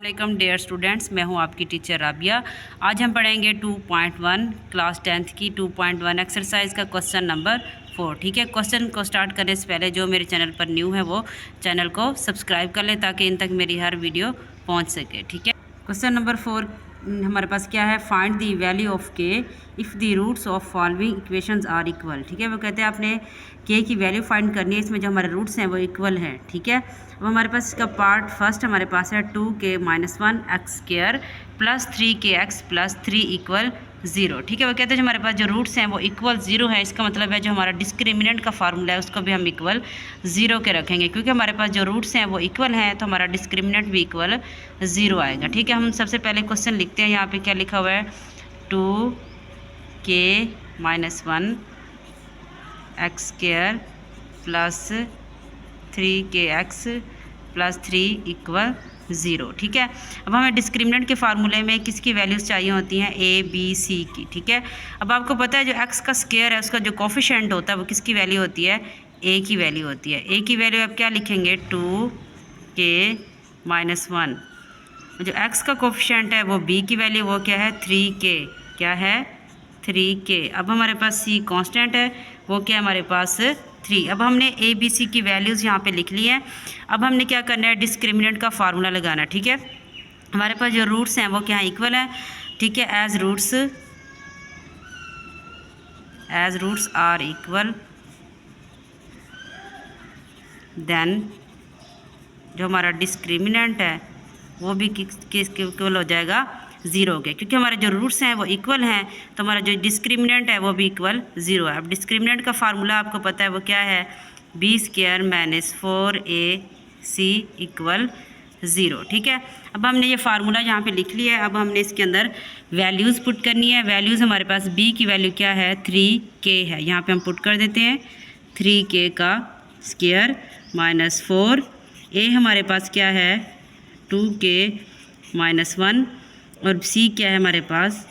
वालेकुम dear students, मैं हूं आपकी टीचर राबिया। आज हम पढ़ेंगे 2.1 क्लास 10th की 2.1 एक्सरसाइज का क्वेश्चन नंबर 4। ठीक है, क्वेश्चन को स्टार्ट करने से पहले जो मेरे चैनल पर न्यू है वो चैनल को सब्सक्राइब कर लें ताकि इन तक मेरी हर वीडियो पहुंच सके। ठीक है, क्वेश्चन नंबर 4 हमारे पास क्या है, find the value of K if the roots of following equations are equal. ठीक है, वो कहते हैं आपने के की वैल्यू फाइंड करनी है, इसमें जो हमारे रूट्स हैं वो इक्वल हैं। ठीक है, अब हमारे पास इसका पार्ट फर्स्ट हमारे पास है 2k-1 x square plus 3kx plus 3 equal 0। ठीक है, वो कहते हैं जो हमारे पास जो रूट्स हैं वो इक्वल 0 है, इसका मतलब है जो हमारा डिस्क्रिमिनेंट का फार्मूला है उसको भी हम इक्वल 0 के रखेंगे, क्योंकि हमारे पास जो रूट्स हैं वो इक्वल हैं तो हमारा डिस्क्रिमिनेंट भी इक्वल 0 आएगा। ठीक है, हम सबसे पहले क्वेश्चन लिखते हैं। यहाँ पे क्या लिखा हुआ है, 2k-1 x square plus 3kx plus 3 equal 0। ठीक है, अब हमें डिस्क्रिमिनेंट के फार्मूले में किसकी वैल्यूज़ चाहिए होती हैं, a b c की। ठीक है, अब आपको पता है जो x का स्क्वायर है उसका जो कोफिशिएंट होता है वो किसकी वैल्यू होती है, a की वैल्यू होती है। a की वैल्यू आप क्या लिखेंगे, 2k-1। जो x का कोफिशिएंट है वो b की वैल्यू वो क्या है, 3k। क्या है, 3k। अब हमारे पास c कांस्टेंट है वो क्या है हमारे पास 3। अब हमने a b c की वैल्यूज़ यहाँ पे लिख ली हैं। अब हमने क्या करना है, डिस्क्रिमिनेंट का फार्मूला लगाना। ठीक है, हमारे पास जो रूट्स हैं वो क्या है, इक्वल है। ठीक है, as roots are equal then जो हमारा डिस्क्रिमिनेंट है वो भी किसके इक्वल हो जाएगा, 0 के, क्योंकि हमारे जो रूट्स हैं वो इक्वल हैं तो हमारा जो डिस्क्रिमिनेंट है वो भी इक्वल 0 है। अब डिस्क्रिमिनेंट का फार्मूला आपको पता है वो क्या है, b² - 4ac इक्वल 0। ठीक है, अब हमने ये फार्मूला यहाँ पे लिख लिया है। अब हमने इसके अंदर वैल्यूज़ पुट करनी है। वैल्यूज़ हमारे पास b की वैल्यू क्या है, 3k है, यहाँ पे हम पुट कर देते हैं 3k का स्क्वायर माइनस 4। a हमारे पास क्या है, 2k-1 और c क्या है हमारे पास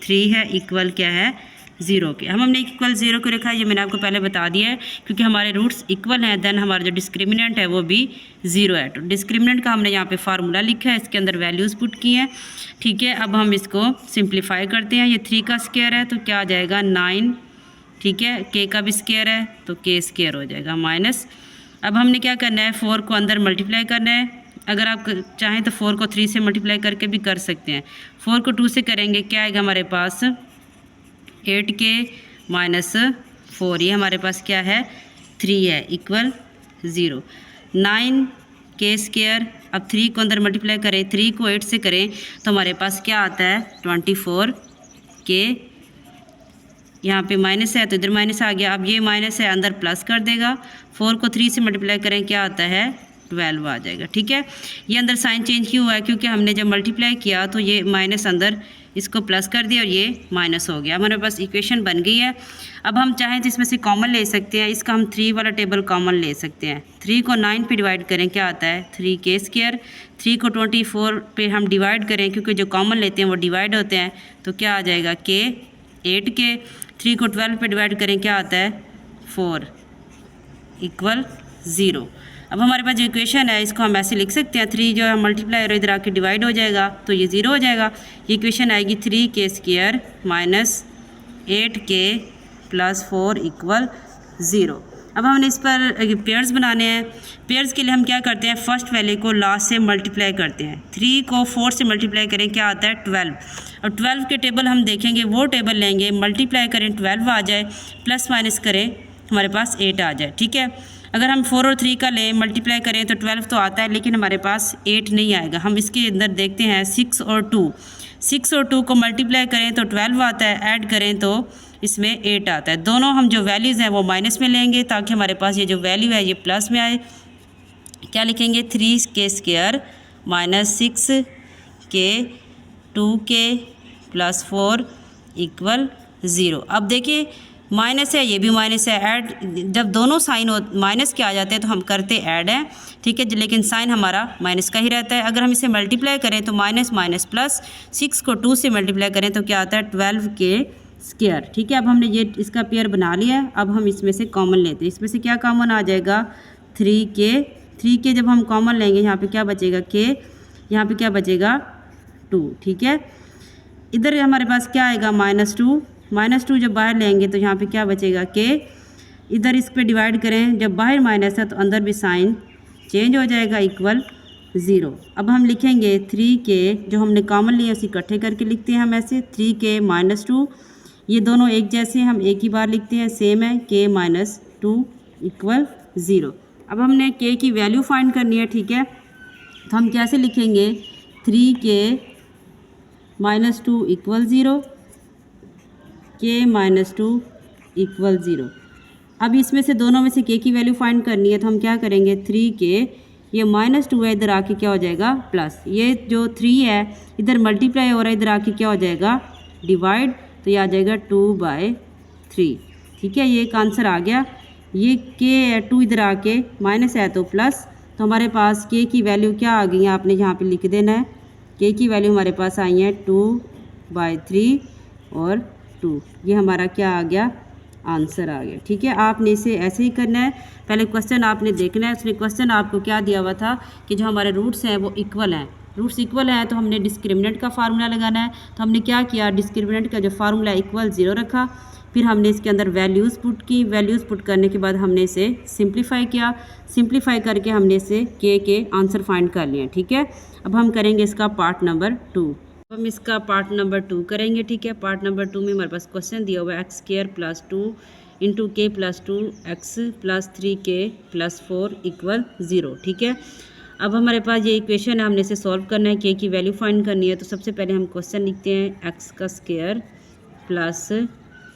3 है, इक्वल क्या है 0 के। हमने इक्वल 0 को रखा है, ये मैंने आपको पहले बता दिया है, क्योंकि हमारे रूट्स इक्वल हैं देन हमारा जो डिस्क्रिमिनेंट है वो भी 0 है। तो डिस्क्रिमिनेंट का हमने यहाँ पे फार्मूला लिखा है, इसके अंदर वैल्यूज़ पुट की हैं। ठीक है, अब हम इसको सिंप्लीफाई करते हैं। ये 3 का स्क्वायर है तो क्या आ जाएगा 9। ठीक है, k का भी स्क्वायर है तो k स्क्वायर हो जाएगा माइनस। अब हमने क्या करना है, 4 को अंदर मल्टीप्लाई करना है। अगर आप चाहें तो 4 को 3 से मल्टीप्लाई करके भी कर सकते हैं। 4 को 2 से करेंगे क्या आएगा हमारे पास, 8k - 4, ये हमारे पास क्या है 3 है, इक्वल 0। 9k स्क्वायर, अब 3 को अंदर मल्टीप्लाई करें, 3 को 8 से करें तो हमारे पास क्या आता है 24k। यहाँ पे माइनस है तो इधर माइनस आ गया। अब ये माइनस है अंदर प्लस कर देगा। 4 को 3 से मल्टीप्लाई करें क्या आता है 12 आ जाएगा। ठीक है, ये अंदर साइन चेंज क्यों हुआ है, क्योंकि हमने जब मल्टीप्लाई किया तो ये माइनस अंदर इसको प्लस कर दिया और ये माइनस हो गया। हमारे पास इक्वेशन बन गई है। अब हम चाहें तो इसमें से कॉमन ले सकते हैं, इसका हम 3 वाला टेबल कॉमन ले सकते हैं। 3 को 9 पे डिवाइड करें क्या आता है 3k स्क्वायर। 3 को 24 पे हम डिवाइड करें, क्योंकि जो कॉमन लेते हैं वो डिवाइड होते हैं, तो क्या आ जाएगा k 8k। 3 को 12 पे डिवाइड करें क्या आता है 4 इक्वल 0। अब हमारे पास जो इक्वेशन है इसको हम ऐसे लिख सकते हैं, 3 जो है मल्टीप्लाई और इधर आके डिवाइड हो जाएगा तो ये 0 हो जाएगा। ये इक्वेशन आएगी 3k square minus 8k plus 4 equal 0। अब हमने इस पर पेयर्स बनाने हैं। पेयर्स के लिए हम क्या करते हैं, फर्स्ट वैल्यू को लास्ट से मल्टीप्लाई करते हैं। 3 को 4 से मल्टीप्लाई करें क्या आता है 12। और 12 के टेबल हम देखेंगे, वो टेबल लेंगे, मल्टीप्लाई करें 12 आ जाए, प्लस माइनस करें हमारे पास 8 आ जाए। ठीक है, अगर हम 4 और 3 का लें मल्टीप्लाई करें तो 12 तो आता है, लेकिन हमारे पास 8 नहीं आएगा। हम इसके अंदर देखते हैं 6 और 2 को मल्टीप्लाई करें तो 12 आता है, ऐड करें तो इसमें 8 आता है। दोनों हम जो वैल्यूज़ हैं वो माइनस में लेंगे ताकि हमारे पास ये जो वैल्यू है ये प्लस में आए। क्या लिखेंगे, 3k square minus 6k 2k plus 4 equal 0। अब देखिए माइनस है, ये भी माइनस है, ऐड जब दोनों साइन माइनस के आ जाते हैं तो हम करते ऐड है। ठीक है, लेकिन साइन हमारा माइनस का ही रहता है। अगर हम इसे मल्टीप्लाई करें तो माइनस माइनस प्लस, 6 को 2 से मल्टीप्लाई करें तो क्या आता है 12k स्क्वायर। ठीक है, अब हमने ये इसका पेयर बना लिया है। अब हम इसमें से कॉमन लेते हैं, इसमें से क्या कॉमन आ जाएगा 3k। जब हम कॉमन लेंगे यहाँ पे क्या बचेगा k, यहाँ पे क्या बचेगा 2, ठीक है। इधर हमारे पास क्या आएगा -2 जब बाहर लेंगे तो यहाँ पे क्या बचेगा k, इधर इस पे डिवाइड करें, जब बाहर माइनस है तो अंदर भी साइन चेंज हो जाएगा इक्वल 0। अब हम लिखेंगे 3k, जो हमने कॉमन लिए उसे इकट्ठे करके लिखते हैं हम ऐसे 3k -2, ये दोनों एक जैसे हैं, हम एक ही बार लिखते हैं, सेम है k -2 इक्वल 0। अब हमने k की वैल्यू फाइंड करनी है, ठीक है। तो हम कैसे लिखेंगे 3k -2 इक्वल 0, k -2 इक्वल 0। अब इसमें से दोनों में से k की वैल्यू फाइंड करनी है, तो हम क्या करेंगे 3k, ये -2 है, इधर आके क्या हो जाएगा प्लस, ये जो 3 है इधर मल्टीप्लाई हो रहा है, इधर आके क्या हो जाएगा डिवाइड, तो ये आ जाएगा 2/3, ठीक है। ये एक आंसर आ गया। ये k है 2 इधर आके माइनस है तो प्लस, तो हमारे पास k की वैल्यू क्या आ गई है, आपने यहाँ पे लिख देना है। k की वैल्यू हमारे पास आई है 2/3 और 2, ये हमारा क्या आ गया आंसर आ गया, ठीक है। आपने इसे ऐसे ही करना है, पहले क्वेश्चन आपने देखना है। उसने क्वेश्चन आपको क्या दिया हुआ था कि जो हमारे रूट्स हैं वो इक्वल हैं, रूट्स इक्वल हैं तो हमने डिस्क्रिमिनेंट का फार्मूला लगाना है। तो हमने क्या किया, डिस्क्रिमिनेंट का जो फार्मूला इक्वल 0 रखा, फिर हमने इसके अंदर वैल्यूज़ पुट की, वैल्यूज़ पुट करने के बाद हमने इसे सिंप्लीफाई किया, सिंप्लीफाई करके हमने इसे के आंसर फाइंड कर लिए, ठीक है। अब हम करेंगे इसका पार्ट नंबर 2। हम इसका पार्ट नंबर 2 करेंगे, ठीक है। पार्ट नंबर 2 में हमारे पास क्वेश्चन दिया हुआ है x² + 2 × k + 2 x + 3k + 4 equal 0, ठीक है। अब हमारे पास ये इक्वेशन है, हमने इसे सॉल्व करना है, k की वैल्यू फाइंड करनी है। तो सबसे पहले हम क्वेश्चन लिखते हैं x² +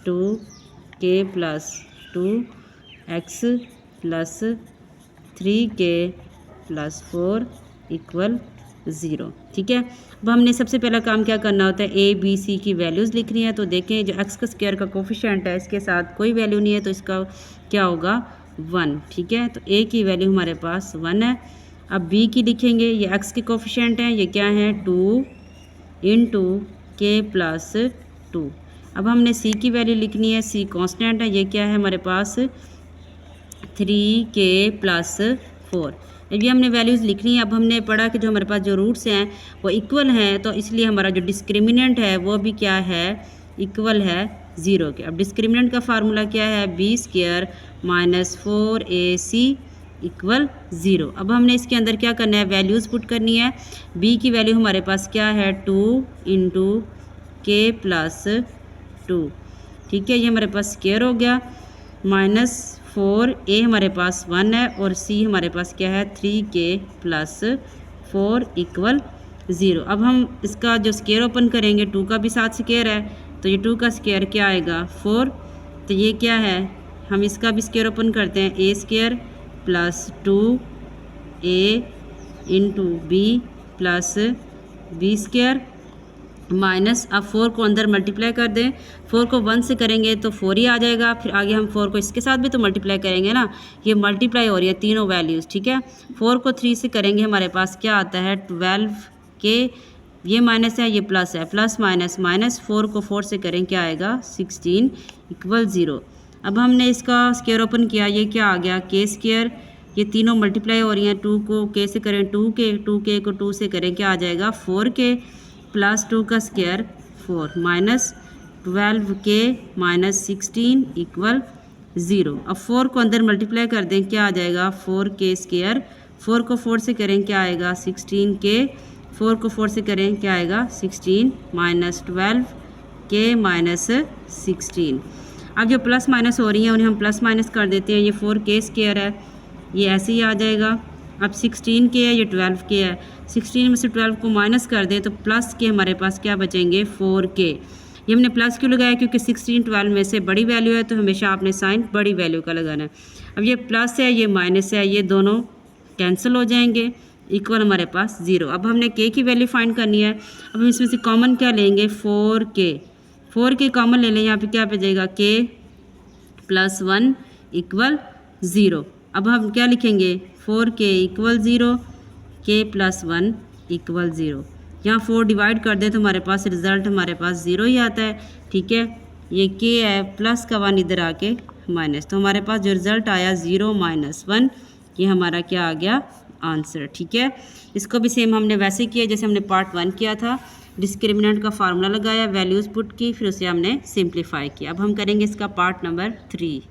2k + 2 x + 3k + 4 equal 0, ठीक है। अब हमने सबसे पहला काम क्या करना होता है, a b c की वैल्यूज़ लिखनी है। तो देखें जो x का स्क्वायर का कोफिशिएंट है इसके साथ कोई वैल्यू नहीं है, तो इसका क्या होगा 1, ठीक है। तो a की वैल्यू हमारे पास 1 है। अब b की लिखेंगे, ये x के कोफिशिएंट हैं, ये क्या है 2 × k + 2। अब हमने c की वैल्यू लिखनी है, c कांस्टेंट है, ये क्या है हमारे पास 3k + 4। ये हमने वैल्यूज़ लिखनी है। अब हमने पढ़ा कि जो हमारे पास जो रूट्स हैं वो इक्वल हैं, तो इसलिए हमारा जो डिस्क्रिमिनेंट है वो भी क्या है इक्वल है 0 के। अब डिस्क्रिमिनेंट का फार्मूला क्या है b² - 4ac इक्वल 0। अब हमने इसके अंदर क्या करना है, वैल्यूज़ पुट करनी है। b की वैल्यू हमारे पास क्या है 2 × k + 2, ठीक है। ये हमारे पास स्क्वायर हो गया, -4, a हमारे पास 1 है और c हमारे पास क्या है 3k + 4 इक्वल 0। अब हम इसका जो स्क्वायर ओपन करेंगे, 2 का भी साथ स्क्वायर है, तो ये 2 का स्क्वायर क्या आएगा 4। तो ये क्या है, हम इसका भी स्क्वायर ओपन करते हैं, a² + 2a × b + b² minus, अब 4 को अंदर मल्टीप्लाई कर दें, 4 को 1 से करेंगे तो 4 ही आ जाएगा। फिर आगे हम 4 को इसके साथ भी तो मल्टीप्लाई करेंगे ना, ये मल्टीप्लाई हो रही है तीनों वैल्यूज़, ठीक है। 4 को 3 से करेंगे, हमारे पास क्या आता है 12k, ये माइनस है ये प्लस है, प्लस माइनस माइनस, 4 को 4 से करें क्या आएगा 16 इक्वल 0। अब हमने इसका स्क्वायर ओपन किया, ये क्या आ गया k², ये तीनों मल्टीप्लाई हो रही हैं, 2 को k से करें 2k को 2 से करें क्या आ जाएगा 4k + 2 का स्क्वायर 4 -12k - 16 इक्वल 0। अब 4 को अंदर मल्टीप्लाई कर दें, क्या आ जाएगा 4k², 4 को 4 से करें क्या आएगा 16k, 4 को 4 से करें क्या आएगा 16 -12k - 16। अब जो प्लस माइनस हो रही हैं उन्हें हम प्लस माइनस कर देते हैं। ये 4k² है, ये ऐसे ही आ जाएगा। अब 16k है, ये 12k है, 16 में से 12 को माइनस कर दें तो प्लस के हमारे पास क्या बचेंगे 4k। ये हमने प्लस क्यों लगाया, क्योंकि 16 12 में से बड़ी वैल्यू है, तो हमेशा आपने साइन बड़ी वैल्यू का लगाना है। अब ये प्लस है ये माइनस है, ये दोनों कैंसिल हो जाएंगे, इक्वल हमारे पास 0। अब हमने k की वैल्यू फाइंड करनी है। अब हम इसमें से कॉमन क्या लेंगे 4k कॉमन ले लें, यहाँ पे क्या बचेगा k + 1 इक्वल 0। अब हम क्या लिखेंगे 4k इक्वल 0, k + 1 इक्वल 0। यहाँ 4 डिवाइड कर दें तो हमारे पास रिज़ल्ट हमारे पास 0 ही आता है, ठीक है। ये k है, प्लस का 1 इधर आके माइनस, तो हमारे पास जो रिज़ल्ट आया 0 - 1, ये हमारा क्या आ गया आंसर। ठीक है, इसको भी सेम हमने वैसे किया जैसे हमने पार्ट 1 किया था। डिस्क्रिमिनेंट का फार्मूला लगाया, वैल्यूज़ पुट की, फिर उसे हमने सिंप्लीफाई किया। अब हम करेंगे इसका पार्ट नंबर 3।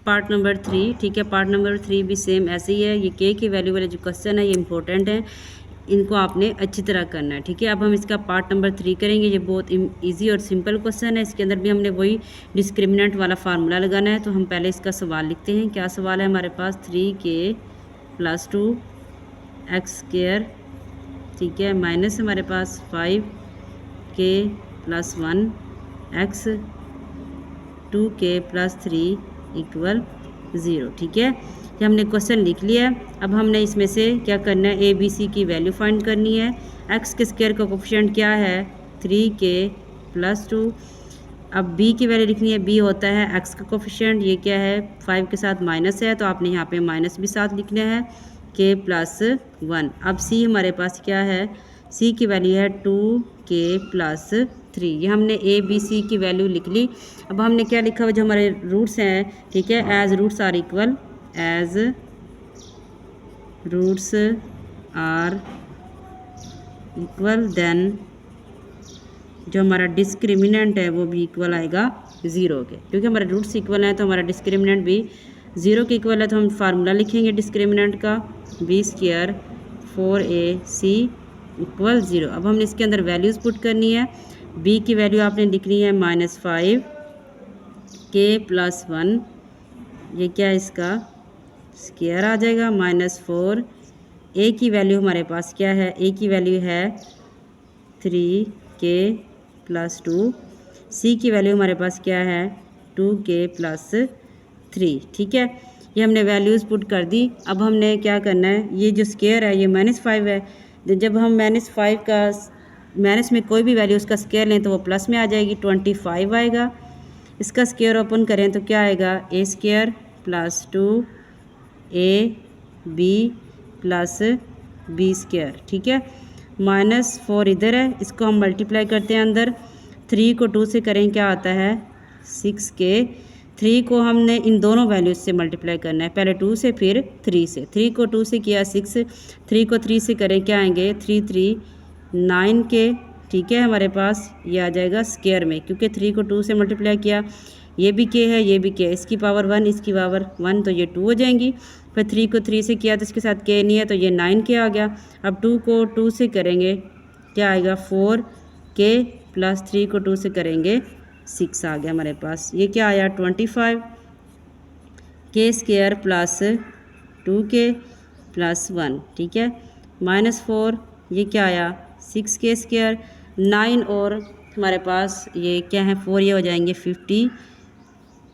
पार्ट नंबर 3, ठीक है, पार्ट नंबर 3 भी सेम ऐसे ही है। ये के की वैल्यू वाले जो क्वेश्चन है ये इंपॉर्टेंट है, इनको आपने अच्छी तरह करना है। ठीक है, अब हम इसका पार्ट नंबर 3 करेंगे। ये बहुत इजी और सिंपल क्वेश्चन है। इसके अंदर भी हमने वही डिस्क्रिमिनेंट वाला फार्मूला लगाना है। तो हम पहले इसका सवाल लिखते हैं। क्या सवाल है हमारे पास? 3k + 2x², ठीक है, माइनस हमारे पास 5k + 1x 2k + 3 = 0। ठीक है, ये हमने क्वेश्चन लिख लिया है। अब हमने इसमें से क्या करना है? ABC की वैल्यू फाइंड करनी है। x के स्क्वायर का कोफिशिएंट क्या है? 3k + 2। अब b की वैल्यू लिखनी है। b होता है x का कोफिशिएंट, ये क्या है? 5 के साथ माइनस है, तो आपने यहाँ पे माइनस भी साथ लिखना है, k + 1। अब c हमारे पास क्या है? c की वैल्यू है 2k + 3। ये हमने ABC की वैल्यू लिख ली। अब हमने क्या लिखा हुआ? जो हमारे रूट्स हैं, ठीक है, as roots are equal, as roots are equal, then जो हमारा डिस्क्रिमिनेंट है वो भी इक्वल आएगा 0 के। क्योंकि हमारे रूट्स इक्वल हैं तो हमारा डिस्क्रिमिनेंट भी 0 के इक्वल है। तो हम फार्मूला लिखेंगे डिस्क्रिमिनेंट का, b² 4ac = 0। अब हमने इसके अंदर वैल्यूज़ पुट करनी है। b की वैल्यू आपने लिखनी है -5k + 1, ये क्या है? इसका स्क्वायर आ जाएगा, -4। a की वैल्यू हमारे पास क्या है? a की वैल्यू है 3k + 2। c की वैल्यू हमारे पास क्या है? 2k + 3। ठीक है, ये हमने वैल्यूज़ पुट कर दी। अब हमने क्या करना है? ये जो स्क्वायर है ये -5 है। जब हम -5 का माइनस में कोई भी वैल्यू उसका स्क्वायर लें तो वो प्लस में आ जाएगी, 25 आएगा। इसका स्क्वायर ओपन करें तो क्या आएगा? a² + 2ab + b²। ठीक है, -4 इधर है, इसको हम मल्टीप्लाई करते हैं अंदर। 3 को 2 से करें, क्या आता है? 6k। 3 को हमने इन दोनों वैल्यूज से मल्टीप्लाई करना है, पहले 2 से फिर 3 से। 3 को 2 से किया 6, 3 को 3 से करें, क्या आएंगे? 3 3 9k। ठीक है, हमारे पास ये आ जाएगा स्क्वायर में, क्योंकि 3 को 2 से मल्टीप्लाई किया। ये भी k है, ये भी k, इसकी पावर 1, इसकी पावर 1, तो ये 2 हो जाएंगी। फिर 3 को 3 से किया तो इसके साथ k नहीं है, तो ये 9k आ गया। अब 2 को 2 से करेंगे, क्या आएगा? 4k + 3 को 2 से करेंगे 6 आ गया हमारे पास। ये क्या आया? 25 k² + 2k + 1। ठीक है, -4, ये क्या आया? 6k²। 9 और हमारे पास ये क्या है? 4, ये हो जाएंगे 50।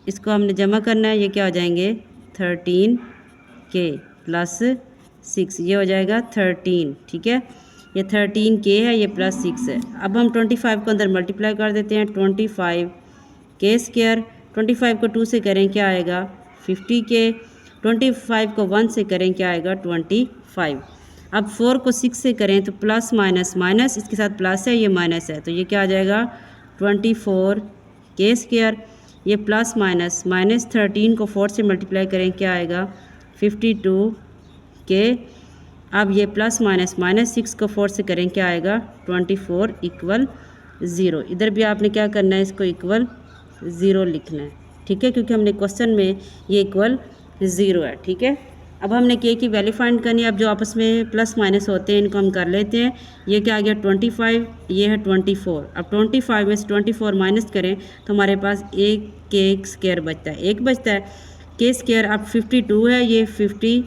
इसको हमने जमा करना है, ये क्या हो जाएंगे? 13k + 6, ये हो जाएगा 13। ठीक है, ये 13k है, ये +6 है। अब हम 25 को अंदर मल्टीप्लाई कर देते हैं, 25k²। 25 को 2 से करें, क्या आएगा? 50k। 25 को 1 से करें, क्या आएगा? 25। अब 4 को 6 से करें तो प्लस माइनस माइनस, इसके साथ प्लस है, ये माइनस है, तो ये क्या आ जाएगा? 24k²। ये प्लस माइनस -13 को 4 से मल्टीप्लाई करें, क्या आएगा? 52k। अब ये प्लस माइनस -6 को 4 से करें, क्या आएगा? 24 = 0। इधर भी आपने क्या करना है? इसको इक्वल 0 लिखना है। ठीक है, क्योंकि हमने क्वेश्चन में ये इक्वल 0 है। ठीक है, अब हमने k की वैल्यू फाइंड करनी है। अब जो आपस में प्लस माइनस होते हैं इनको हम कर लेते हैं। ये क्या आ गया? 25, ये है 24। अब 25 में से 24 माइनस करें तो हमारे पास एक k² बचता है, एक बचता है k²। अब 52 है, ये 50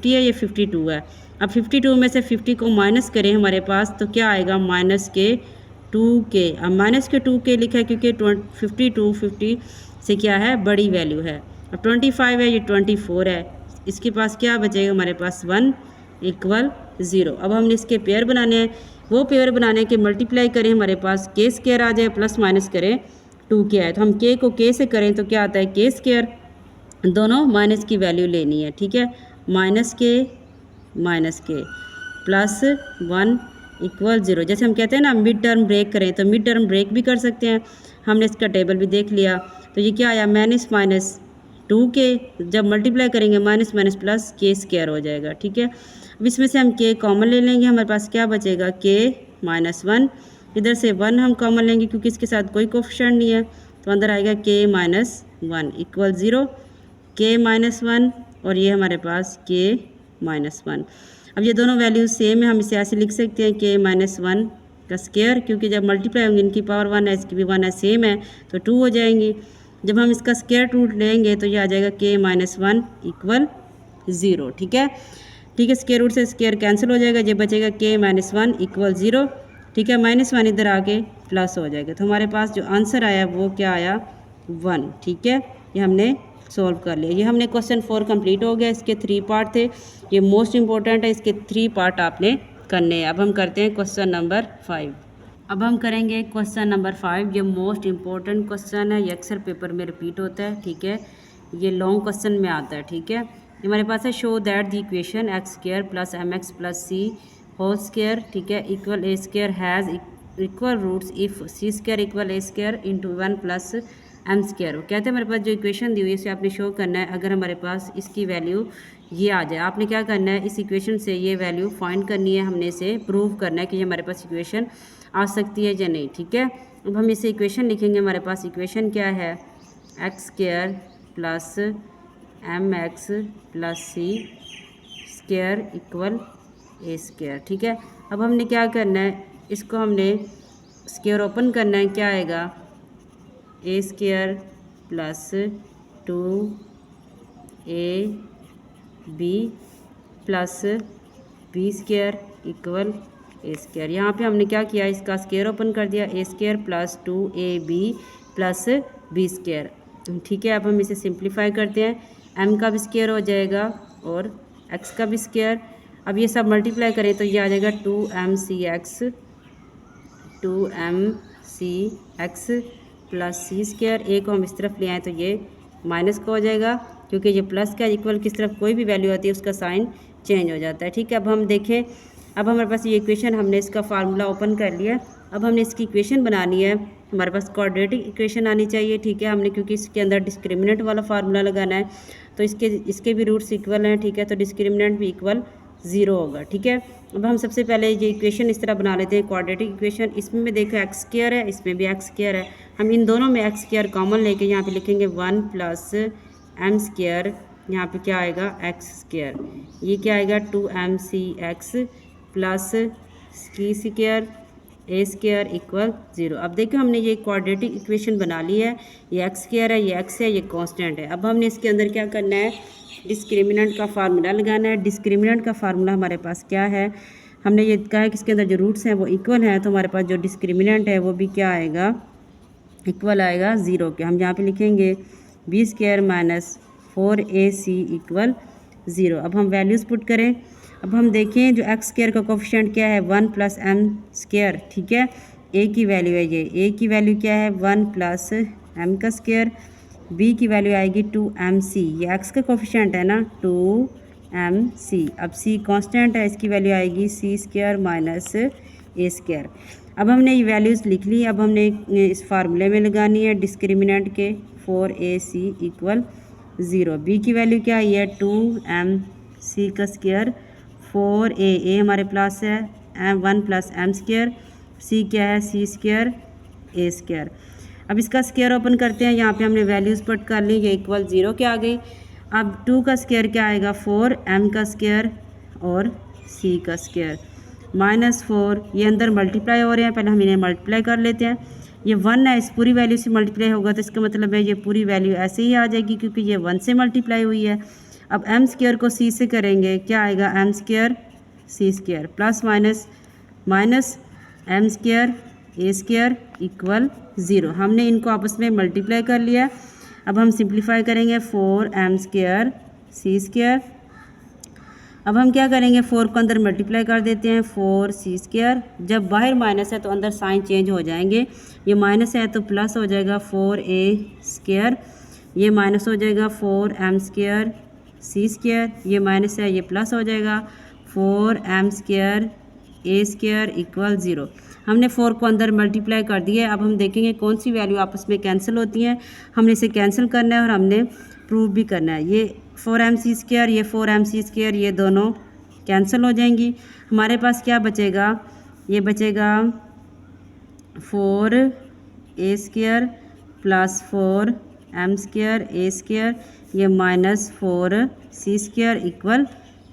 है, ये 52 है। अब 52 में से 50 को माइनस करें हमारे पास तो क्या आएगा? -2k। अब -2k लिखा है क्योंकि 52 50 से क्या है? बड़ी वैल्यू है। अब 25 है, ये 24 है, इसके पास क्या बचेगा? हमारे पास 1 = 0। अब हमने इसके पेयर बनाने हैं। वो पेयर बनाने के मल्टीप्लाई करें, हमारे पास k² आ जाए, प्लस माइनस करें 2k आए, तो हम k को k से करें तो क्या आता है? k²। दोनों माइनस की वैल्यू लेनी है। ठीक है, -k +1 = 0। जैसे हम कहते हैं ना मिड टर्म ब्रेक करें, तो मिड टर्म ब्रेक भी कर सकते हैं। हमने इसका टेबल भी देख लिया, तो ये क्या आया? -2 2 के जब मल्टीप्लाई करेंगे माइनस माइनस प्लस के स्क्वायर हो जाएगा, ठीक है। अब इसमें से हम के कॉमन ले लेंगे, हमारे पास क्या बचेगा के माइनस 1। इधर से 1 हम कॉमन लेंगे क्योंकि इसके साथ कोई कोफिशिएंट नहीं है, तो अंदर आएगा के माइनस 1 इक्वल 0, के माइनस 1 और ये हमारे पास के माइनस 1। अब ये दोनों वैल्यूज सेम है, हम इसे ऐसे लिख सकते हैं के माइनस 1 का स्क्वायर, क्योंकि जब मल्टीप्लाई होंगे इनकी पावर 1 है इसकी भी 1 है, सेम है तो 2 हो जाएंगी। जब हम इसका स्क्वायर रूट लेंगे तो ये आ जाएगा के माइनस 1 इक्वल 0, ठीक है। ठीक है, स्क्वायर रूट से स्क्वायर कैंसिल हो जाएगा, ये बचेगा के माइनस 1 इक्वल 0, ठीक है। माइनस 1 इधर आके प्लस हो जाएगा, तो हमारे पास जो आंसर आया वो क्या आया 1, ठीक है। ये हमने सॉल्व कर लिया। ये हमने क्वेश्चन 4 कंप्लीट हो गया। इसके 3 पार्ट थे, ये मोस्ट इंपॉर्टेंट है, इसके 3 पार्ट आपने करने हैं। अब हम करते हैं क्वेश्चन नंबर 5। अब हम करेंगे क्वेश्चन नंबर 5। ये मोस्ट इंपॉर्टेंट क्वेश्चन है, ये अक्सर पेपर में रिपीट होता है, ठीक है। ये लॉन्ग क्वेश्चन में आता है, ठीक है। हमारे पास है show that the equation x square plus m x plus c whole square, ठीक है, equal a square has equal roots if c square equal a square into 1 plus m square. वो कहते हैं हमारे पास जो इक्वेशन दी हुई है इसे आपने शो करना है। अगर हमारे पास इसकी वैल्यू ये आ जाए, आपने क्या करना है, इस इक्वेशन से ये वैल्यू फाइंड करनी है, हमने इसे प्रूव करना है कि ये हमारे पास इक्वेशन आ सकती है या नहीं, ठीक है। अब हम इसे इक्वेशन लिखेंगे। हमारे पास इक्वेशन क्या है, x square plus m x plus c square equal a square, ठीक है। अब हमने क्या करना है, इसको हमने स्क्वायर ओपन करना है, क्या आएगा a square plus 2ab plus b square equal a square. यहाँ पे हमने क्या किया, इसका स्क्वायर ओपन कर दिया, a square plus 2ab plus b square, ठीक है। अब हम इसे सिंप्लीफाई करते हैं, m का भी स्क्वायर हो जाएगा और x का भी स्क्वायर। अब ये सब मल्टीप्लाई करें तो ये आ जाएगा 2mcx प्लस सी स्क्वायर। ए को हम इस तरफ ले आए तो ये माइनस का हो जाएगा, क्योंकि ये प्लस का इक्वल किस तरफ कोई भी वैल्यू आती है उसका साइन चेंज हो जाता है, ठीक है। अब हम देखें, अब हमारे पास ये इक्वेशन, हमने इसका फार्मूला ओपन कर लिया। अब हमने इसकी इक्वेशन बनानी है, हमारे पास क्वाड्रेटिक इक्वेशन आनी चाहिए, ठीक है। हमने क्योंकि इसके अंदर डिस्क्रिमिनेंट वाला फार्मूला लगाना है तो इसके भी रूट्स इक्वल हैं, ठीक है, तो डिस्क्रिमिनेंट भी इक्वल 0 होगा, ठीक है। अब हम सबसे पहले ये इक्वेशन इस तरह बना लेते हैं, क्वाड्रेटिक इक्वेशन। इसमें भी देखो एक्स स्क्वायर है, इसमें भी एक्स स्क्वायर है, हम इन दोनों में एक्स स्क्वायर कॉमन लेके यहाँ पे लिखेंगे 1 प्लस एम स्क्वायर, यहाँ पे क्या आएगा एक्स स्क्वायर, ये क्या आएगा 2mcx plus c square a square equal 0। अब देखो हमने ये क्वाड्रेटिक इक्वेशन बना ली है, ये एक्स स्क्वायर है, ये एक्स है, ये कांस्टेंट है। अब हमने इसके अंदर क्या करना है, डिस्क्रिमिनेंट का फार्मूला लगाना है। डिस्क्रिमिनेंट का फार्मूला हमारे पास क्या है, हमने ये कहा है कि इसके अंदर जो रूट्स हैं वो इक्वल हैं, तो हमारे पास जो डिस्क्रिमिनेंट है वो भी क्या आएगा, इक्वल आएगा 0 के। हम यहाँ पे लिखेंगे B square minus 4ac equal 0। अब हम वैल्यूज़ पुट करें। अब हम देखें जो एक्स स्क्वायर का कोफिशिएंट क्या है 1 प्लस एम स्क्वायर, ठीक है। ए की वैल्यू है, ये ए की वैल्यू क्या है 1 प्लस एम का स्क्वायर, बी की वैल्यू आएगी 2mc, ये एक्स का कोफिशिएंट है ना 2mc। अब सी कांस्टेंट है, इसकी वैल्यू आएगी सी स्क्वायर माइनस ए स्क्वायर। अब हमने ये वैल्यूज़ लिख ली। अब हमने इस फार्मूले में लगानी है डिस्क्रिमिनेंट के 4ac इक्वल 0। बी की वैल्यू क्या है 2mc का स्क्वायर, 4a हमारे पास है 1 प्लस एम स्क्वायर, सी क्या है सी स्क्वायर ए स्क्वायर। अब इसका स्क्वायर ओपन करते हैं, यहाँ पे हमने वैल्यूज़ पुट कर ली, ये इक्वल 0 के आ गई। अब 2 का स्क्वायर क्या आएगा 4 एम का स्क्वायर और सी का स्क्वायर माइनस 4, ये अंदर मल्टीप्लाई हो रहे हैं, पहले हम इन्हें मल्टीप्लाई कर लेते हैं। ये 1 है, इस पूरी वैल्यू से मल्टीप्लाई होगा तो इसका मतलब है ये पूरी वैल्यू ऐसे ही आ जाएगी क्योंकि ये 1 से मल्टीप्लाई हुई है। अब एम स्क्वायर को सी से करेंगे, क्या आएगा m square c square plus minus minus m square a square equal 0। हमने इनको आपस में मल्टीप्लाई कर लिया। अब हम सिंप्लीफाई करेंगे 4m स्क्वायर सी स्क्वायर। अब हम क्या करेंगे 4 को अंदर मल्टीप्लाई कर देते हैं 4c स्क्वायर। जब बाहर माइनस है तो अंदर साइन चेंज हो जाएंगे, ये माइनस है तो प्लस हो जाएगा 4a स्क्वायर, ये माइनस हो जाएगा 4m स्क्वायर सी स्क्वायर, ये माइनस है ये प्लस हो जाएगा 4m square a square equal 0। हमने 4 को अंदर मल्टीप्लाई कर दिया है। अब हम देखेंगे कौन सी वैल्यू आपस में कैंसिल होती हैं, हमने इसे कैंसिल करना है और हमने प्रूव भी करना है। ये 4mc², ये 4mc², ये दोनों कैंसिल हो जाएंगी। हमारे पास क्या बचेगा, ये बचेगा 4a² प्लस 4m² a², ये -4c² इक्वल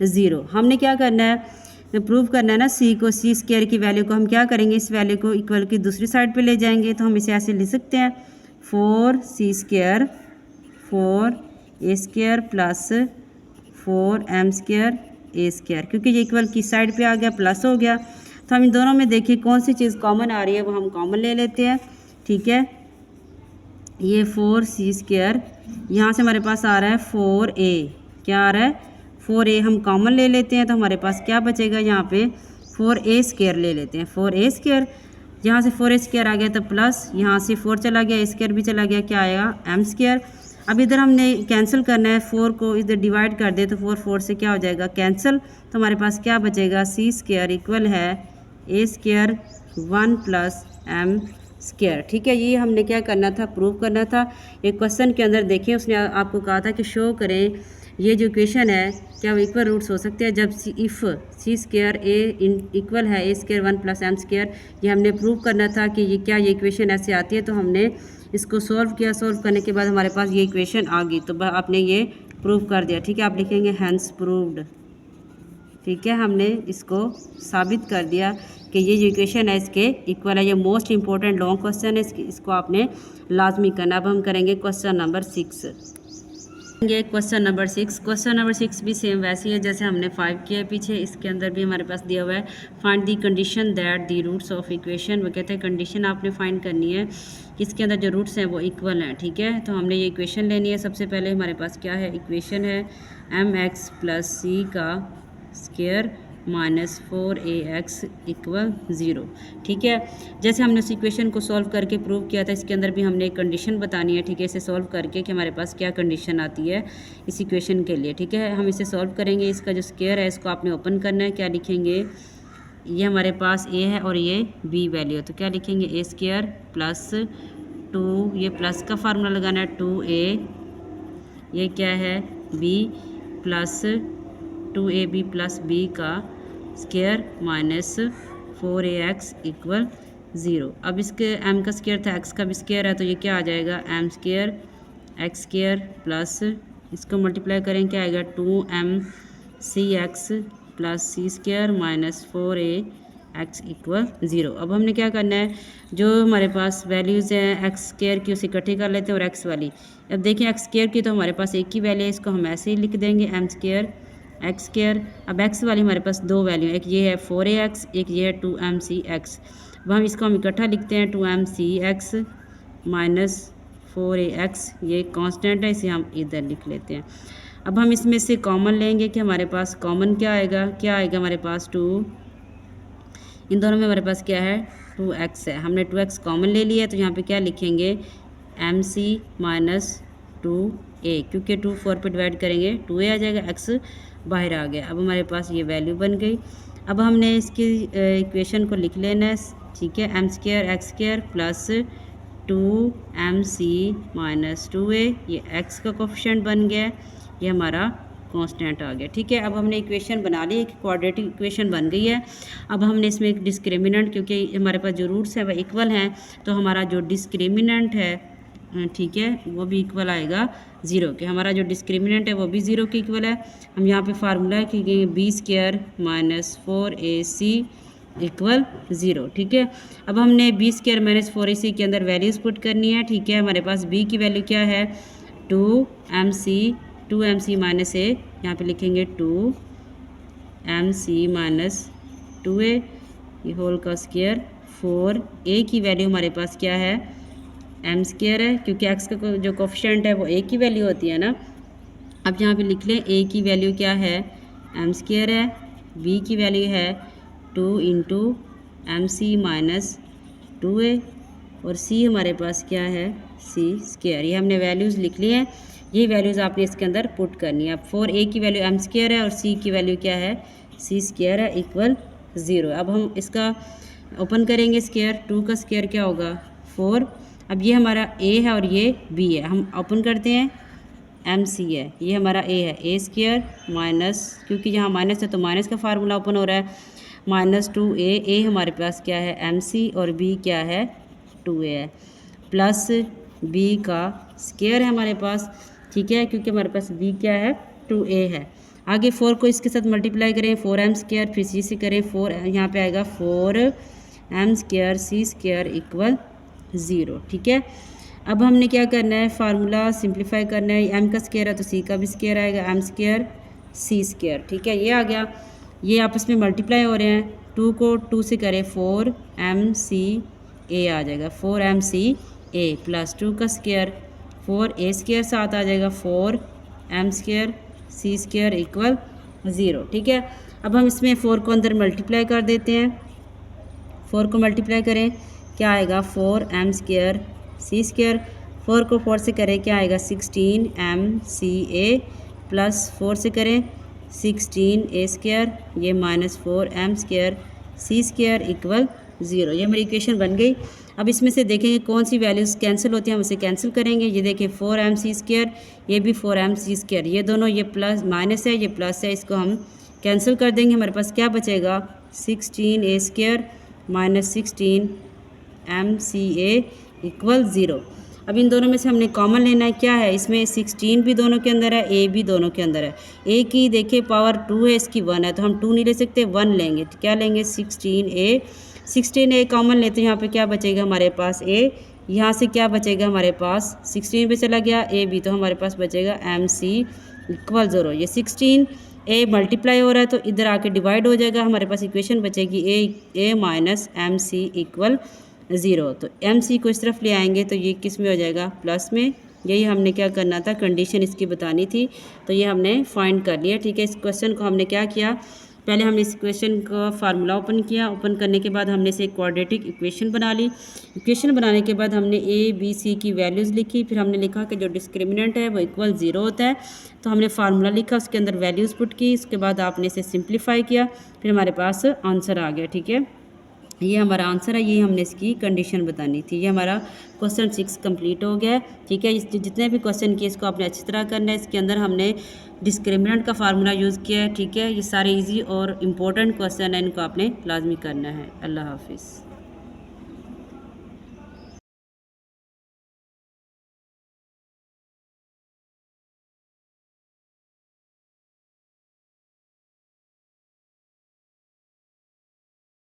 0। हमने क्या करना है, प्रूव करना है ना c को, c² की वैल्यू को हम क्या करेंगे, इस वैल्यू को इक्वल की दूसरी साइड पे ले जाएंगे। तो हम इसे ऐसे लिख सकते हैं 4c² 4a² plus 4m² a², क्योंकि ये इक्वल की साइड पे आ गया, प्लस हो गया। तो हम इन दोनों में देखिए कौन सी चीज़ कॉमन आ रही है, वो हम कॉमन ले लेते हैं। ठीक है, ये 4c², यहाँ से हमारे पास आ रहा है 4a, क्या आ रहा है 4a, हम कॉमन ले लेते हैं। तो हमारे पास क्या बचेगा, यहाँ पे 4a² ले लेते हैं। 4a², यहाँ से 4a² आ गया तो प्लस, यहाँ से 4 चला गया, a² भी चला गया, क्या आएगा m²। अब इधर हमने कैंसिल करना है, 4 को इधर डिवाइड कर दे तो 4 से क्या हो जाएगा कैंसिल। तो हमारे पास क्या बचेगा, c² इक्वल है a² 1 प्लस m²। ठीक है, ये हमने क्या करना था, प्रूव करना था। एक क्वेश्चन के अंदर देखिए, उसने आपको कहा था कि शो करें ये जो इक्वेशन है क्या वो इक्वल रूट्स हो सकते हैं जब इफ़ c² a इक्वल है a² 1 प्लस m²। ये हमने प्रूव करना था कि ये क्या ये इक्वेशन ऐसे आती है। तो हमने इसको सॉल्व किया, सॉल्व करने के बाद हमारे पास ये इक्वेशन आ गई, तो आपने ये प्रूव कर दिया। ठीक है, आप लिखेंगे हैंस प्रूव्ड। ठीक है, हमने इसको साबित कर दिया कि ये जो इक्वेशन है इसके इक्वल है। ये मोस्ट इंपॉर्टेंट लॉन्ग क्वेश्चन है, इसको आपने लाजमी करना। अब हम करेंगे question number 6। Question number 6, question number 6 भी सेम वैसी है जैसे हमने 5 किया है पीछे। इसके अंदर भी हमारे पास दिया हुआ है find the condition that the roots of equation. वो कहते हैं कंडीशन आपने फाइंड करनी है कि इसके अंदर जो रूट्स हैं वो इक्वल हैं। ठीक है, तो हमने ये इक्वेशन लेनी है। सबसे पहले हमारे पास क्या है, इक्वेशन है mx प्लस c का स्क्वायर माइनस 4ax इक्वल 0। ठीक है, जैसे हमने उस इक्वेशन को सॉल्व करके प्रूव किया था, इसके अंदर भी हमने एक कंडीशन बतानी है। ठीक है, इसे सॉल्व करके कि हमारे पास क्या कंडीशन आती है इस इक्वेशन के लिए। ठीक है, हम इसे सॉल्व करेंगे। इसका जो स्क्वायर है इसको आपने ओपन करना है। क्या लिखेंगे, ये हमारे पास a है और ये b वैल्यू है, तो क्या लिखेंगे a² प्लस 2, ये प्लस का फार्मूला लगाना है 2a, ये क्या है b plus 2ab plus b का स्क्वायर माइनस 4ax इक्वल 0। अब इसके m का स्क्वायर था, x का भी स्क्वायर है, तो ये क्या आ जाएगा m² x² प्लस इसको मल्टीप्लाई करें क्या आएगा 2mcx plus c² minus 4ax equal 0। अब हमने क्या करना है, जो हमारे पास वैल्यूज़ हैं x² की उसे इकट्ठी कर लेते हैं और x वाली। अब देखिए x² की तो हमारे पास एक ही वैल्यू है, इसको हम ऐसे ही लिख देंगे m² x²। अब x वाली हमारे पास दो वैल्यू, एक ये है 4ax, एक ये है 2mcx। अब हम इसको इकट्ठा लिखते हैं 2mcx माइनस 4ax, ये कांस्टेंट है, इसे हम इधर लिख लेते हैं। अब हम इसमें से कॉमन लेंगे कि हमारे पास कॉमन क्या आएगा हमारे पास 2, इन दोनों में हमारे पास क्या है 2x है। हमने 2x कॉमन ले लिया, तो यहाँ पे क्या लिखेंगे mc माइनस 2a, क्योंकि 2 4 पे डिवाइड करेंगे 2a आ जाएगा, x बाहर आ गया। अब हमारे पास ये वैल्यू बन गई। अब हमने इसकी इक्वेशन को लिख लेना है। ठीक है, m² x² plus 2mc minus 2a, ये x का कोफिशिएंट बन गया, ये हमारा कांस्टेंट आ गया। ठीक है, अब हमने इक्वेशन बना ली, एक क्वाड्रेटिक इक्वेशन बन गई है। अब हमने इसमें एक डिस्क्रिमिनेंट, क्योंकि हमारे पास जो रूट्स हैं वह इक्वल हैं, तो हमारा जो डिस्क्रिमिनेंट है ठीक है वो भी इक्वल आएगा 0 के। हमारा जो डिस्क्रिमिनेंट है वो भी 0 के इक्वल है। हम यहाँ पे फार्मूला की गई b² माइनस 4ac इक्वल 0। ठीक है, अब हमने b² माइनस 4ac के अंदर वैल्यूज़ पुट करनी है। ठीक है, हमारे पास b की वैल्यू क्या है 2mc माइनस a, यहाँ पे लिखेंगे 2mc माइनस 2a, ये होल का स्क्वायर 4a की वैल्यू हमारे पास क्या है m² है, क्योंकि x का जो कोफिशिएंट है वो a की वैल्यू होती है ना। अब यहाँ पे लिख लें a की वैल्यू क्या है m² है, b की वैल्यू है 2 इंटू mc माइनस 2a और c हमारे पास क्या है c²। ये हमने वैल्यूज़ लिख ली हैं, ये वैल्यूज़ आपने इसके अंदर पुट करनी है। अब 4a की वैल्यू m² है और c की वैल्यू क्या है c² है इक्वल 0। अब हम इसका ओपन करेंगे स्क्वायर, 2 का स्क्वायर क्या होगा 4। अब ये हमारा a है और ये b है, हम ओपन करते हैं एम सी है, ये हमारा ए है, ए स्क्वायर माइनस, क्योंकि यहाँ माइनस है तो माइनस का फार्मूला ओपन हो रहा है, माइनस 2a, ए हमारे पास क्या है एम सी और बी क्या है 2a है, प्लस बी का स्क्वायर है हमारे पास, ठीक है, क्योंकि हमारे पास बी क्या है 2a है। आगे 4 को इसके साथ मल्टीप्लाई करें, 4m स्क्वायर, फिर सी से करें 4, यहाँ पे आएगा 4m square c square equal 0, ठीक है। अब हमने क्या करना है, फार्मूला सिंप्लीफाई करना है, m का स्क्वायर है तो c का भी स्क्वायर आएगा, m स्क्वायर c स्क्वायर, ठीक है, ये आ गया। ये आपस में मल्टीप्लाई हो रहे हैं, 2 को 2 से करें 4mca आ जाएगा, 4mca प्लस 2 का स्क्वायर 4a स्क्वायर साथ आ जाएगा 4m square c square equal 0, ठीक है। अब हम इसमें 4 को अंदर मल्टीप्लाई कर देते हैं, 4 को मल्टीप्लाई करें क्या आएगा 4m स्क्वायर c स्क्वायर, 4 को 4 से करें क्या आएगा 16mca प्लस 4 से करें 16a स्क्वायर, ये minus 4m square c square equal 0, ये हमारी इक्वेशन बन गई। अब इसमें से देखेंगे कौन सी वैल्यूज़ कैंसिल होती हैं, हम इसे कैंसिल करेंगे। ये देखिए 4mc स्क्वायर, ये भी 4mc स्क्वायर, ये दोनों, ये प्लस माइनस है, ये प्लस है, इसको हम कैंसिल कर देंगे, हमारे पास क्या बचेगा 16a square minus 16mca equal 0। अब इन दोनों में से हमने कॉमन लेना है, क्या है इसमें 16 भी दोनों के अंदर है, a भी दोनों के अंदर है, a की देखिए पावर 2 है, इसकी 1 है, तो हम 2 नहीं ले सकते, 1 लेंगे, तो क्या लेंगे 16a कॉमन लेते हैं, यहाँ पे क्या बचेगा हमारे पास a, यहाँ से क्या बचेगा हमारे पास 16 पे चला गया a भी, तो हमारे पास बचेगा mc इक्वल 0। ये 16a मल्टीप्लाई हो रहा है तो इधर आके डिवाइड हो जाएगा, हमारे पास इक्वेशन बचेगी a माइनस mc इक्वल 0। तो mc को इस तरफ ले आएंगे तो ये किस में हो जाएगा प्लस में, यही हमने क्या करना था, कंडीशन इसकी बतानी थी, तो ये हमने फाइंड कर लिया, ठीक है। इस क्वेश्चन को हमने क्या किया, पहले हमने इस इक्वेशन का फार्मूला ओपन किया, ओपन करने के बाद हमने इसे एक क्वाड्रेटिक इक्वेशन बना ली, इक्वेशन बनाने के बाद हमने a b c की वैल्यूज़ लिखी, फिर हमने लिखा कि जो डिस्क्रिमिनेंट है वो इक्वल 0 होता है, तो हमने फार्मूला लिखा, उसके अंदर वैल्यूज़ पुट की, उसके बाद आपने इसे सिंप्लीफाई किया, फिर हमारे पास आंसर आ गया, ठीक है, ये हमारा आंसर है, ये हमने इसकी कंडीशन बतानी थी। ये हमारा क्वेश्चन 6 कंप्लीट हो गया है, ठीक है। इस जितने भी क्वेश्चन किए इसको आपने अच्छी तरह करना है, इसके अंदर हमने डिस्क्रिमिनेंट का फार्मूला यूज़ किया है, ठीक है। ये सारे इजी और इम्पोर्टेंट क्वेश्चन हैं, इनको आपने लाजमी करना है। अल्लाह हाफिज़।